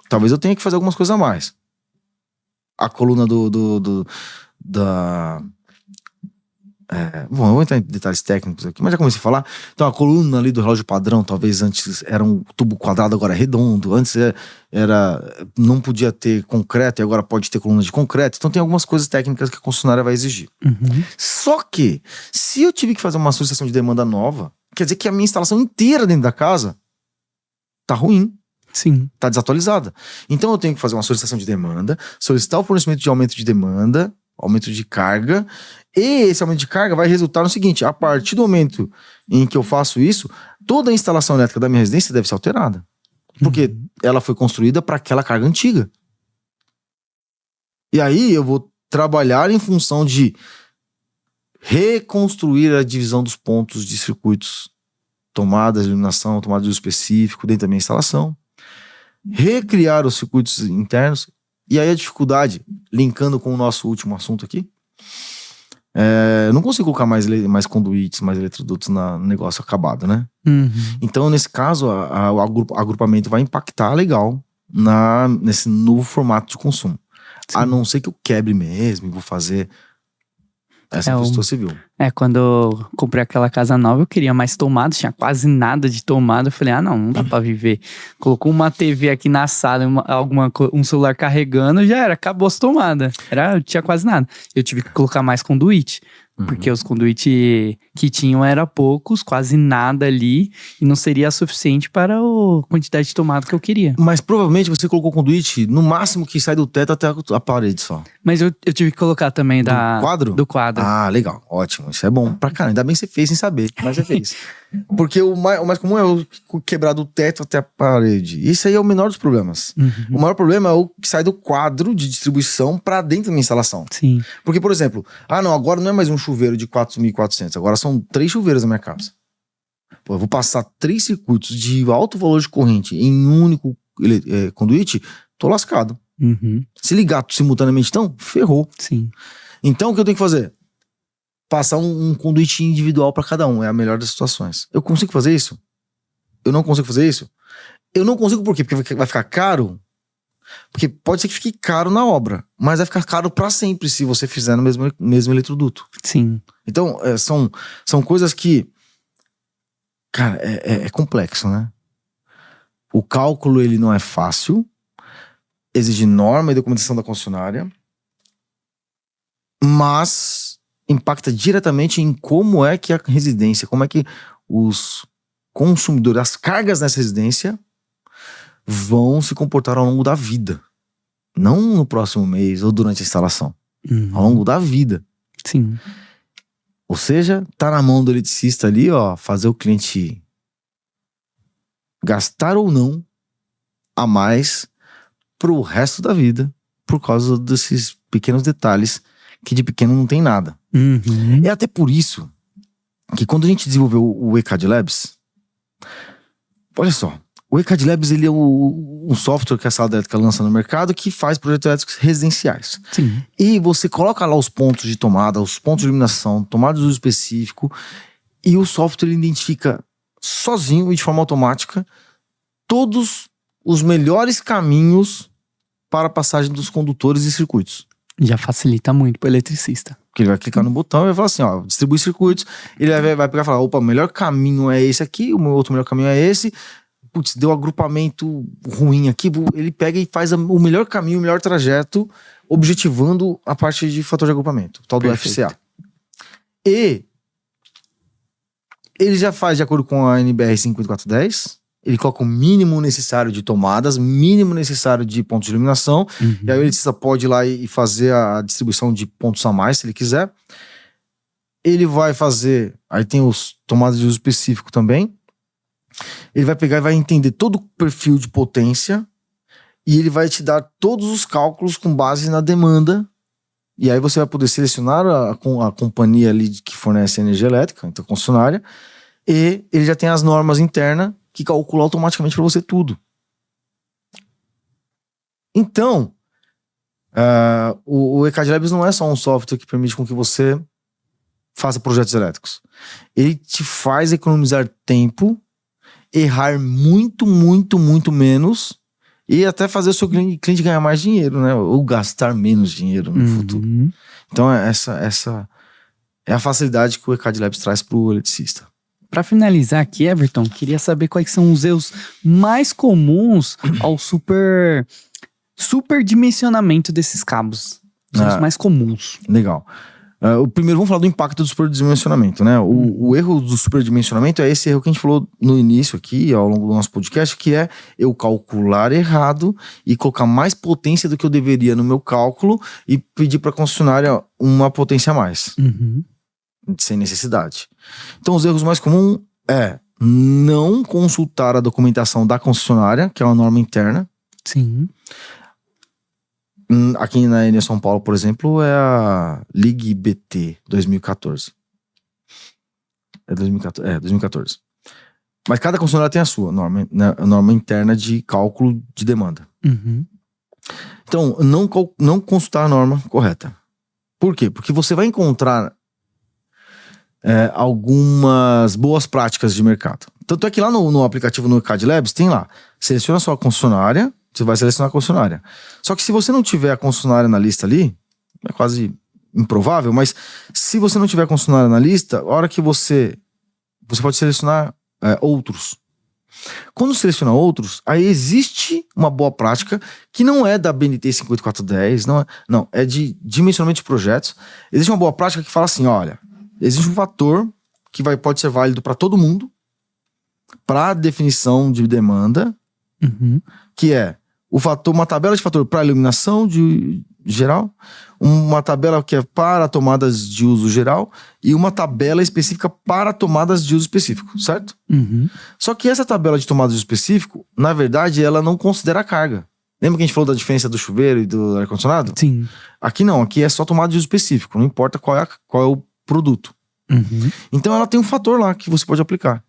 Talvez eu tenha que fazer algumas coisas a mais. A coluna bom, eu vou entrar em detalhes técnicos aqui, mas já comecei a falar. Então a coluna ali do relógio padrão, talvez antes era um tubo quadrado, agora é redondo. Antes não podia ter concreto e agora pode ter coluna de concreto. Então tem algumas coisas técnicas que a concessionária vai exigir. Só que, se eu tive que fazer uma solicitação de demanda nova, quer dizer que a minha instalação inteira dentro da casa tá ruim. Sim. Tá desatualizada. Então eu tenho que fazer uma solicitação de demanda, solicitar o fornecimento de aumento de demanda, aumento de carga, e esse aumento de carga vai resultar no seguinte: a partir do momento em que eu faço isso, toda a instalação elétrica da minha residência deve ser alterada. Porque ela foi construída para aquela carga antiga. E aí eu vou trabalhar em função de reconstruir a divisão dos pontos de circuitos, tomadas, iluminação, tomada de uso específico dentro da minha instalação, recriar os circuitos internos. E aí a dificuldade, linkando com o nosso último assunto aqui, eu não consigo colocar mais conduítes, mais eletrodutos no negócio acabado, né? Então, nesse caso, o agrupamento vai impactar legal nesse novo formato de consumo. Sim. A não ser que eu quebre mesmo e vou fazer essa infraestrutura civil. Quando eu comprei aquela casa nova, eu queria mais tomadas, tinha quase nada de tomada. Eu falei, não dá pra viver. Colocou uma TV aqui na sala, um celular carregando, já era, acabou as tomadas. Tinha quase nada. Eu tive que colocar mais conduíte, porque os conduítes que tinham eram poucos, quase nada ali, e não seria suficiente para a quantidade de tomada que eu queria. Mas provavelmente você colocou conduíte no máximo que sai do teto até a parede só. Mas eu tive que colocar também do quadro? Do quadro. Ah, legal, ótimo, isso é bom pra caramba. Ainda bem que você fez sem saber, mas você fez. Porque o mais comum é o quebrar do teto até a parede. Isso aí é o menor dos problemas. O maior problema é o que sai do quadro de distribuição pra dentro da minha instalação. Sim. Porque, por exemplo, agora não é mais um chuveiro de 4.400, agora são 3 chuveiros na minha casa. Pô, eu vou passar 3 circuitos de alto valor de corrente em um único conduíte, tô lascado. Se ligar simultaneamente, então, ferrou. Sim. Então, o que eu tenho que fazer? Passar um conduíte individual para cada um. É a melhor das situações. Eu consigo fazer isso? Eu não consigo fazer isso? Eu não consigo por quê? Porque vai ficar caro? Porque pode ser que fique caro na obra, mas vai ficar caro para sempre se você fizer no mesmo eletroduto. Sim. Então, são coisas que Cara, é complexo, né? O cálculo, ele não é fácil. Exige norma e documentação da concessionária. Mas impacta diretamente em como é que a residência, como é que os consumidores, as cargas nessa residência vão se comportar ao longo da vida. Não no próximo mês ou durante a instalação. Ao longo da vida. Sim. Ou seja, tá na mão do eletricista ali, ó, fazer o cliente gastar ou não a mais pro resto da vida, por causa desses pequenos detalhes que de pequeno não tem nada. É até por isso que quando a gente desenvolveu o ECAD Labs, olha só, o ECAD Labs, ele é um software que a Sala Elétrica lança no mercado que faz projetos elétricos residenciais. Sim. E você coloca lá os pontos de tomada, os pontos de iluminação, tomada de uso específico, e o software ele identifica sozinho e de forma automática todos os melhores caminhos para a passagem dos condutores e circuitos. Já facilita muito pro eletricista. Porque ele vai clicar no botão e vai falar assim, ó, distribui circuitos. Ele vai pegar e falar, opa, o melhor caminho é esse aqui, o outro melhor caminho é esse. Putz, deu agrupamento ruim aqui. Ele pega e faz o melhor caminho, o melhor trajeto, objetivando a parte de fator de agrupamento, o tal do FCA. E ele já faz de acordo com a NBR 5410. Ele coloca o mínimo necessário de tomadas, mínimo necessário de pontos de iluminação. E aí o eletricista pode ir lá e fazer a distribuição de pontos a mais, se ele quiser. Ele vai fazer... Aí tem os tomadas de uso específico também. Ele vai pegar e vai entender todo o perfil de potência. E ele vai te dar todos os cálculos com base na demanda. E aí você vai poder selecionar a companhia ali que fornece energia elétrica, então a concessionária. E ele já tem as normas internas que calcula automaticamente para você tudo. Então, o ECAD Labs não é só um software que permite com que você faça projetos elétricos. Ele te faz economizar tempo, errar muito, muito, muito menos e até fazer o seu cliente ganhar mais dinheiro, né? Ou gastar menos dinheiro no futuro. Então, essa é a facilidade que o ECAD Labs traz para o eletricista. Para finalizar aqui, Everton, queria saber quais são os erros mais comuns ao superdimensionamento desses cabos. Os erros mais comuns. Legal. O primeiro, vamos falar do impacto do superdimensionamento, né? O erro do superdimensionamento é esse erro que a gente falou no início aqui, ao longo do nosso podcast, que é eu calcular errado e colocar mais potência do que eu deveria no meu cálculo e pedir para a concessionária uma potência a mais. Sem necessidade. Então os erros mais comuns é não consultar a documentação da concessionária, que é uma norma interna. Sim. Aqui na Enel São Paulo, por exemplo, é a Ligue BT 2014. É 2014. Mas cada concessionária tem a sua norma, né, a norma interna de cálculo de demanda. Então, não consultar a norma correta. Por quê? Porque você vai encontrar algumas boas práticas de mercado. Tanto é que lá no aplicativo no ECAD Labs tem lá, seleciona a sua concessionária, você vai selecionar a concessionária. Só que se você não tiver a concessionária na lista ali, é quase improvável, mas se você não tiver a concessionária na lista, a hora que você pode selecionar outros. Quando seleciona outros, aí existe uma boa prática que não é da BNT 5410, não, é de dimensionamento de projetos. Existe uma boa prática que fala assim, olha, existe um fator que pode ser válido para todo mundo para definição de demanda, que é uma tabela de fator para iluminação de geral, uma tabela que é para tomadas de uso geral e uma tabela específica para tomadas de uso específico, certo? Só que essa tabela de tomadas de uso específico, na verdade, ela não considera a carga. Lembra que a gente falou da diferença do chuveiro e do ar-condicionado? Sim. Aqui não, aqui é só tomada de uso específico, não importa qual é o produto. Então ela tem um fator lá que você pode aplicar.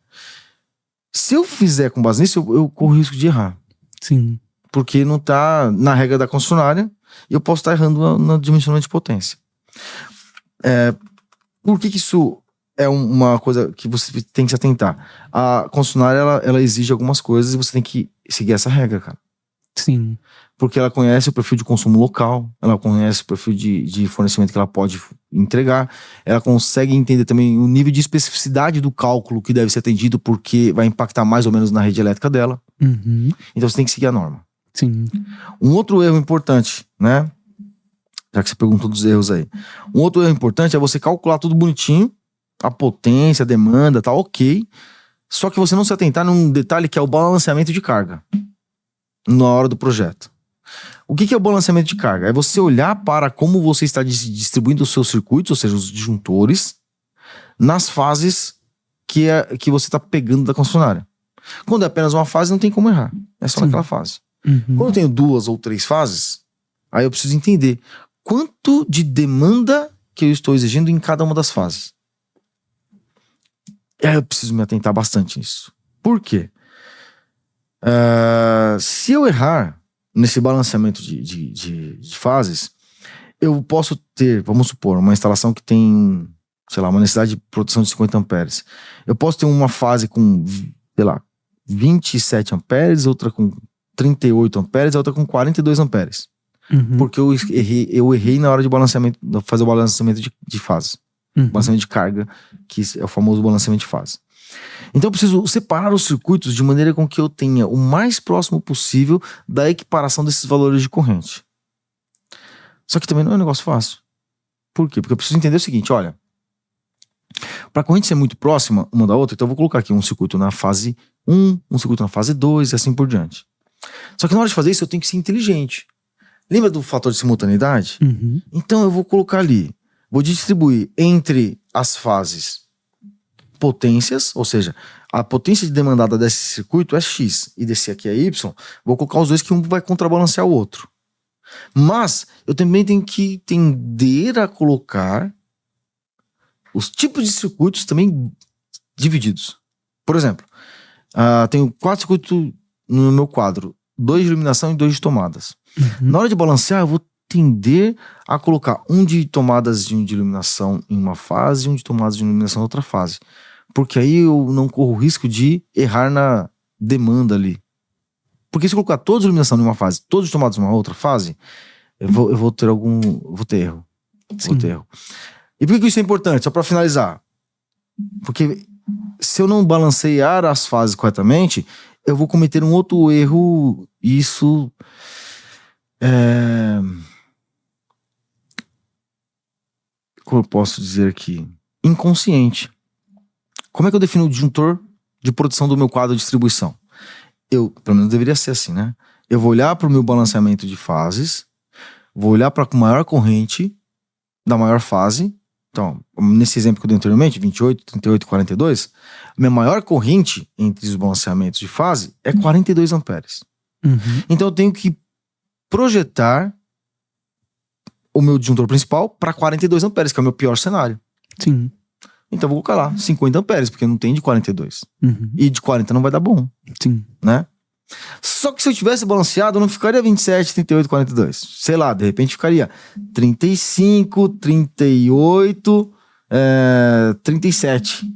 Se eu fizer com base nisso, eu corro o risco de errar. Sim. Porque não tá na regra da concessionária e eu posso estar errando no dimensionamento de potência. Por que isso é uma coisa que você tem que se atentar? A concessionária, ela exige algumas coisas e você tem que seguir essa regra, cara. Sim. Porque ela conhece o perfil de consumo local, ela conhece o perfil de fornecimento que ela pode entregar, ela consegue entender também o nível de especificidade do cálculo que deve ser atendido, porque vai impactar mais ou menos na rede elétrica dela. Uhum. Então você tem que seguir a norma. Sim. Um outro erro importante, né? Já que você perguntou dos erros aí. Um outro erro importante é você calcular tudo bonitinho, a potência, a demanda, tá ok. Só que você não se atentar num detalhe que é o balanceamento de carga na hora do projeto. O que é o balanceamento de carga? É você olhar para como você está distribuindo os seus circuitos, ou seja, os disjuntores, nas fases que você está pegando da concessionária. Quando é apenas uma fase, não tem como errar. É só naquela fase. Uhum. Quando eu tenho 2 ou 3 fases, aí eu preciso entender quanto de demanda que eu estou exigindo em cada uma das fases. E aí eu preciso me atentar bastante nisso. Por quê? Se eu errar nesse balanceamento de fases, eu posso ter, vamos supor, uma instalação que tem, sei lá, uma necessidade de produção de 50 amperes. Eu posso ter uma fase com, sei lá, 27 amperes, outra com 38 amperes, a outra com 42 amperes. Uhum. Porque eu errei na hora de balanceamento, fazer o balanceamento de fase. Uhum. Balanceamento de carga, que é o famoso balanceamento de fase. Então eu preciso separar os circuitos de maneira com que eu tenha o mais próximo possível da equiparação desses valores de corrente. Só que também não é um negócio fácil. Por quê? Porque eu preciso entender o seguinte, olha, para a corrente ser muito próxima uma da outra, então eu vou colocar aqui um circuito na fase 1, um circuito na fase 2 e assim por diante. Só que na hora de fazer isso eu tenho que ser inteligente. Lembra do fator de simultaneidade? Uhum. Então eu vou colocar ali, vou distribuir entre as fases potências, ou seja, a potência demandada desse circuito é X e desse aqui é Y, vou colocar os dois que um vai contrabalancear o outro. Mas eu também tenho que tender a colocar os tipos de circuitos também divididos. Por exemplo, tenho 4 circuitos no meu quadro, 2 de iluminação e 2 de tomadas. Uhum. Na hora de balancear, eu vou tender a colocar um de tomadas de iluminação em uma fase e um de tomadas de iluminação em outra fase. Porque aí eu não corro o risco de errar na demanda ali. Porque se eu colocar todos de iluminação em uma fase, todos de tomadas em uma outra fase, eu vou ter erro. Sim. Vou ter erro. E por que isso é importante? Só para finalizar. Porque se eu não balancear as fases corretamente, eu vou cometer um outro erro, e isso como eu posso dizer aqui? Inconsciente. Como é que eu defino o disjuntor de produção do meu quadro de distribuição? Pelo menos deveria ser assim, né? Eu vou olhar para o meu balanceamento de fases, vou olhar para a maior corrente da maior fase. Então, nesse exemplo que eu dei anteriormente, 28, 38 e 42, minha maior corrente entre os balanceamentos de fase é 42 amperes. Uhum. Então eu tenho que projetar o meu disjuntor principal para 42 amperes, que é o meu pior cenário. Sim. Então eu vou colocar lá 50 amperes, porque não tem de 42. Uhum. E de 40 não vai dar bom, Sim. né? Só que se eu tivesse balanceado, não ficaria 27, 38, 42. Sei lá, de repente ficaria 35, 38, 37.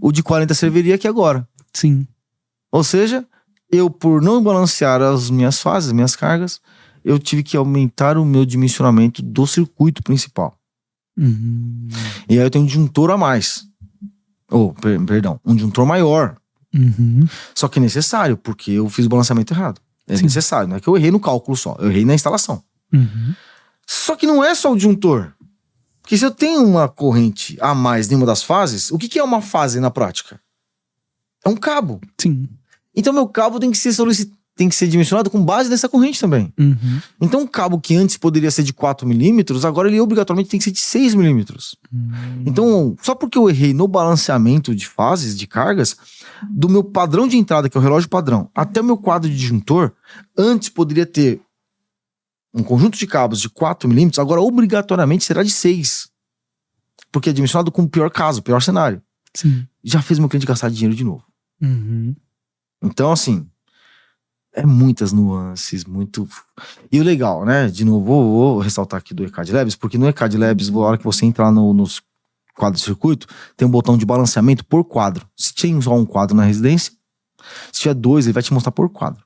O de 40 serviria aqui agora. Sim. Ou seja, eu, por não balancear as minhas fases, as minhas cargas, eu tive que aumentar o meu dimensionamento do circuito principal. Uhum. E aí eu tenho um disjuntor a mais. Perdão, um disjuntor maior. Uhum. Só que é necessário, porque eu fiz o balanceamento errado. É Sim. necessário, não é que eu errei no cálculo só, eu errei na instalação. Uhum. Só que não é só o disjuntor. Porque se eu tenho uma corrente a mais em uma das fases, o que é uma fase na prática? É um cabo. Sim. Então meu cabo tem que ser dimensionado com base nessa corrente também. Uhum. Então um cabo que antes poderia ser de 4 milímetros, agora ele obrigatoriamente tem que ser de 6 milímetros. Então, só porque eu errei no balanceamento de fases, de cargas, do meu padrão de entrada, que é o relógio padrão, até o meu quadro de disjuntor, antes poderia ter um conjunto de cabos de 4 milímetros, agora obrigatoriamente será de 6. Porque é dimensionado com o pior caso, o pior cenário. Sim. Já fez meu cliente gastar dinheiro de novo. Uhum. Então, assim, é muitas nuances, muito... E o legal, né? De novo, vou ressaltar aqui do ECAD Labs, porque no ECAD Labs, na hora que você entrar nos quadros de circuito, tem um botão de balanceamento por quadro. Se tem só um quadro na residência, se tiver 2, ele vai te mostrar por quadro.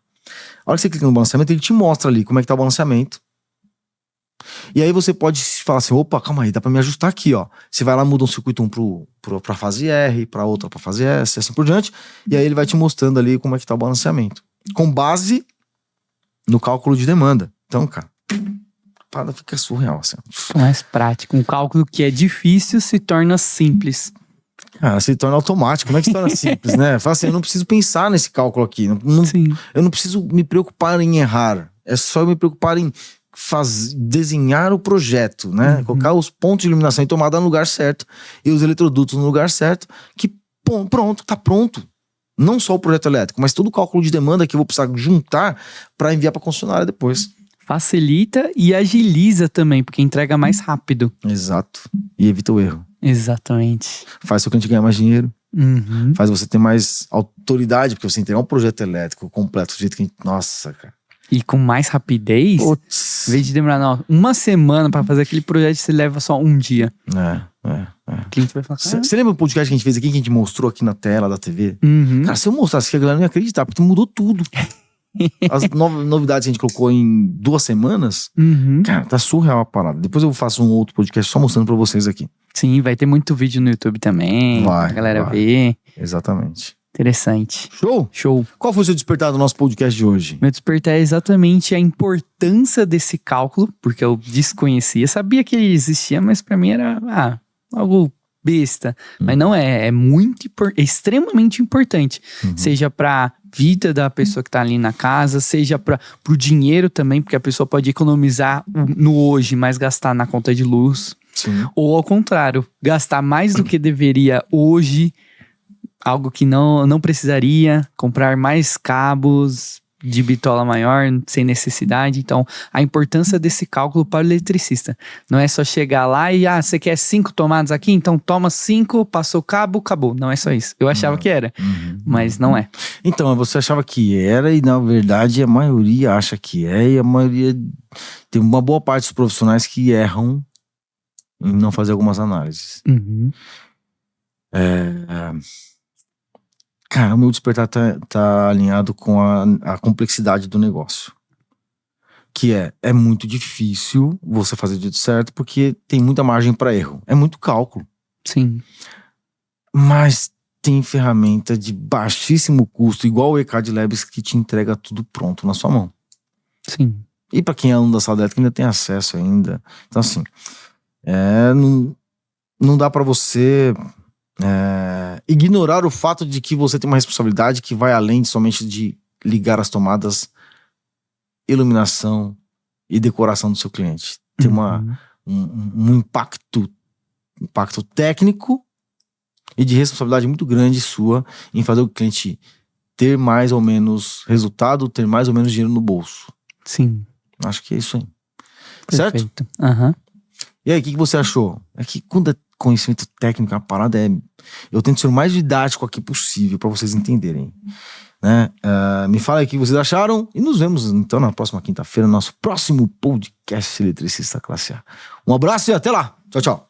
A hora que você clica no balanceamento, ele te mostra ali como é que tá o balanceamento. E aí você pode falar assim, opa, calma aí, dá pra me ajustar aqui, ó. Você vai lá, muda um circuito 1 pra fase R, pra outra pra fase S, assim por diante. E aí ele vai te mostrando ali como é que tá o balanceamento. Com base no cálculo de demanda. Então, cara, a parada fica surreal, assim. Mais prático. Um cálculo que é difícil se torna simples. Cara, se torna automático. Como é que se torna simples, né? Fala assim, eu não preciso pensar nesse cálculo aqui. Sim. Eu não preciso me preocupar em errar. É só eu me preocupar em desenhar o projeto, né? Colocar os pontos de iluminação e tomada no lugar certo e os eletrodutos no lugar certo, que pronto, tá pronto. Não só o projeto elétrico, mas todo o cálculo de demanda que eu vou precisar juntar para enviar para a concessionária depois. Facilita e agiliza também, porque entrega mais rápido. Exato. E evita o erro. Exatamente. Faz seu cliente ganhar mais dinheiro. Uhum. Faz você ter mais autoridade, porque você entregar um projeto elétrico completo do jeito que a gente... Nossa, cara. E com mais rapidez, Putz. em vez de demorar uma semana pra fazer aquele projeto, você leva só um dia. O cliente vai falar, Você lembra o podcast que a gente fez aqui, que a gente mostrou aqui na tela da TV? Uhum. Cara, se eu mostrasse aqui, a galera não ia acreditar, porque mudou tudo. As novidades que a gente colocou em 2 semanas, Uhum. cara, tá surreal a parada. Depois eu faço um outro podcast só mostrando pra vocês aqui. Sim, vai ter muito vídeo no YouTube também, Vai, pra galera vai. ver. Exatamente. Interessante. Show? Show. Qual foi o seu despertar do nosso podcast de hoje? Meu despertar é exatamente a importância desse cálculo, porque eu desconhecia, sabia que ele existia, mas pra mim era algo besta. Mas não é muito extremamente importante. Seja pra vida da pessoa que tá ali na casa, seja pro dinheiro também, porque a pessoa pode economizar no hoje, mas gastar na conta de luz. Sim. Ou ao contrário, gastar mais do que deveria hoje, algo que não precisaria, comprar mais cabos de bitola maior, sem necessidade. Então, a importância desse cálculo para o eletricista. Não é só chegar lá e, você quer 5 tomadas aqui? Então toma 5, passou o cabo, acabou. Não é só isso. Eu achava que era, mas não é. Então, você achava que era e na verdade a maioria acha que é e a maioria... Tem uma boa parte dos profissionais que erram em não fazer algumas análises. Uhum. Cara, o meu despertar tá alinhado com a complexidade do negócio. Que é muito difícil você fazer do jeito certo porque tem muita margem para erro. É muito cálculo. Sim. Mas tem ferramenta de baixíssimo custo, igual o ECAD Labs, que te entrega tudo pronto na sua mão. Sim. E para quem é aluno da sala elétrica ainda tem acesso ainda. Então assim, não dá para você... ignorar o fato de que você tem uma responsabilidade que vai além somente de ligar as tomadas, iluminação e decoração do seu cliente. Tem um impacto técnico e de responsabilidade muito grande sua em fazer o cliente ter mais ou menos resultado, ter mais ou menos dinheiro no bolso. Sim. Acho que é isso aí. Perfeito. Certo? Aham. E aí, o que você achou? É que quando é conhecimento técnico, a parada eu tento ser o mais didático aqui possível pra vocês entenderem, né? Me fala aí o que vocês acharam e nos vemos então na próxima quinta-feira no nosso próximo podcast Eletricista Classe A. Um abraço e até lá. Tchau, tchau.